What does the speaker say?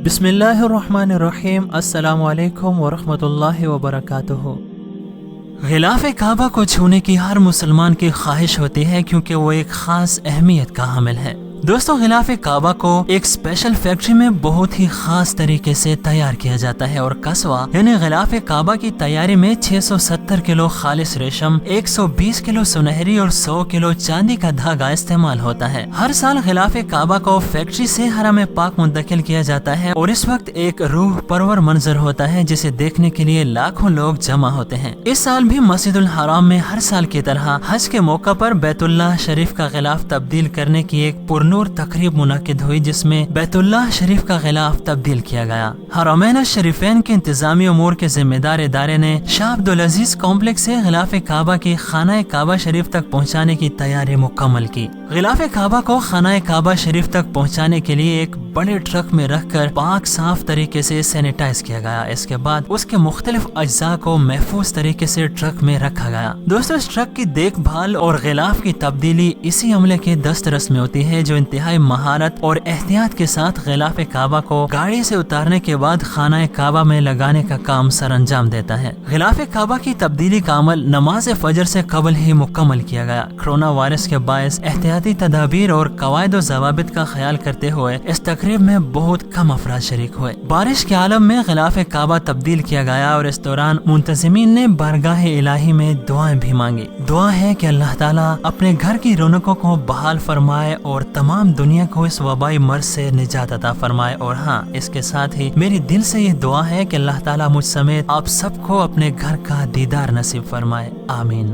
بسم اللہ الرحمن الرحیم، السلام علیکم ورحمۃ اللہ وبرکاتہ۔ غلاف کعبہ کو چھونے کی ہر مسلمان کی خواہش ہوتی ہے کیونکہ وہ ایک خاص اہمیت کا حامل ہے۔ دوستو، غلاف کعبہ کو ایک اسپیشل فیکٹری میں بہت ہی خاص طریقے سے تیار کیا جاتا ہے اور کسوہ یعنی غلاف کعبہ کی تیاری میں 670 کلو خالص ریشم، 120 کلو سنہری اور 100 کلو چاندی کا دھاگا استعمال ہوتا ہے۔ ہر سال غلاف کعبہ کو فیکٹری سے حرم پاک منتقل کیا جاتا ہے اور اس وقت ایک روح پرور منظر ہوتا ہے جسے دیکھنے کے لیے لاکھوں لوگ جمع ہوتے ہیں۔ اس سال بھی مسجد الحرام میں ہر سال کی طرح حج کے موقع پر بیت اللہ شریف کا غلاف تبدیل کرنے کی ایک پرنور تقریب منعقد ہوئی جس میں بیت اللہ شریف کا غلاف تبدیل کیا گیا۔ حرمین الشریفین کے انتظامی امور کے ذمہ دار ادارے نے شاہ عبدالعزیز کمپلیکس سے غلاف کعبہ کی خانہ کعبہ شریف تک پہنچانے کی تیاری مکمل کی۔ غلاف کعبہ کو خانہ کعبہ شریف تک پہنچانے کے لیے ایک بڑے ٹرک میں رکھ کر پاک صاف طریقے سے سینیٹائز کیا گیا۔ اس کے بعد اس کے مختلف اجزاء کو محفوظ طریقے سے ٹرک میں رکھا گیا۔ دوستو، اس ٹرک کی دیکھ بھال اور غلاف کی تبدیلی اسی عملے کے دسترس میں ہوتی ہے جو انتہائی مہارت اور احتیاط کے ساتھ غلاف کعبہ کو گاڑی سے اتارنے کے بعد خانہ کعبہ میں لگانے کا کام سر انجام دیتا ہے۔ غلاف کعبہ کی تبدیلی کا عمل نماز فجر سے قبل ہی مکمل کیا گیا۔ کرونا وائرس کے باعث احتیاطی تدابیر اور قواعد و ضوابط کا خیال کرتے ہوئے اس تقریب میں بہت کم افراد شریک ہوئے۔ بارش کے عالم میں غلاف کعبہ تبدیل کیا گیا اور اس دوران منتظمین نے بارگاہ الہی میں دعائیں بھی مانگی۔ دعا ہے کہ اللہ تعالیٰ اپنے گھر کی رونقوں کو بحال فرمائے اور تمام دنیا کو اس وبائی مرض سے نجات عطا فرمائے۔ اور ہاں، اس کے ساتھ ہی میری دل سے یہ دعا ہے کہ اللہ تعالیٰ مجھ سمیت آپ سب کو اپنے گھر کا دیدار نصیب فرمائے، آمین۔